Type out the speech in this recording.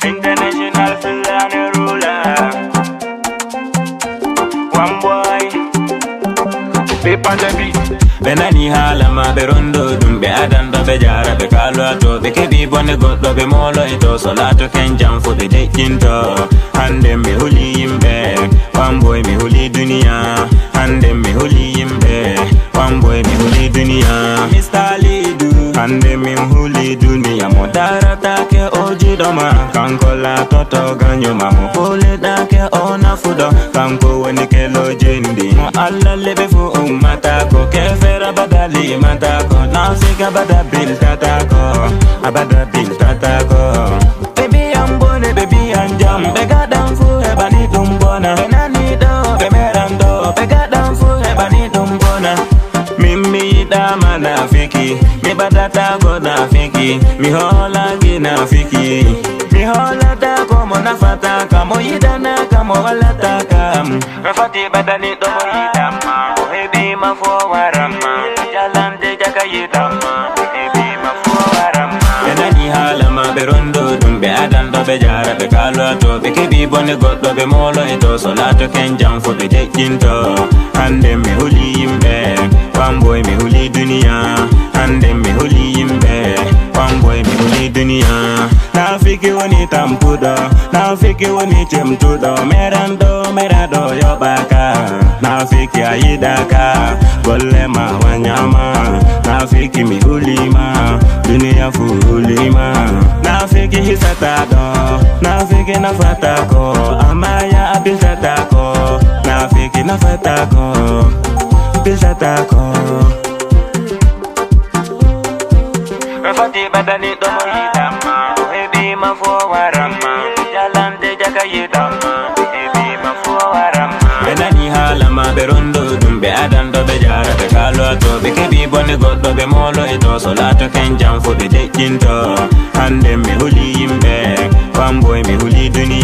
International Fulani ruler. One boy, paper the beat. Benani hala ma berondo dumbe adando be jara be kalu ato be kebi bone goddo be molo ito solato ken jam fu be dekinto hande me huli imbe one boy me huli dunia hande me huli imbe one boy me huli dunia Mr. Lidu hande me huli dunia modara take oji doma kankola toto ganyo ma mo huli take ona fudo kanko woni kelo jendi mo alla lebe fu ummata ko kefe Badali matako, now sick abada bill tatako, abada bill tatako. Baby I'm bone, baby I'm jam, bega down for ebani tumbona. Benani do, bemerando, bega down for ebani tumbona. Mimi dama na fiki, mi badata go na fiki, mi hola gi na fiki, mi hola ta como na fataka, mo yidana kamo wala taka. Rafati badani do mo yidama, baby ma fo warama. Jalante jakayitama, baby ma fo warama. Benani hala ma berondo dumbe adando be jara be kalu ato be kebi bone goddo be molo ito solato ken jam fu be dekinto hande me huli imbe one boy me huli dunia hande me huli imbe one boy me huli dunia na fiki woni tampudo na fiki woni chemtudo merado yobaka na fiki ayidaka golema wanyama na fiki mi hulima dunia fu hulima na fiki hisatado na fiki na fatako amaya abisatako na fiki na fatako bisatako Rafati badani do mo yidama baby ma fo warama jalante jakayitama baby ma fo warama Benani hala ma berondo dumbe adando be jara be kalu ato be kebi bone goddo be molo ito solato ken jam fu be dekinto hande me huli imbe one boy me huli dunia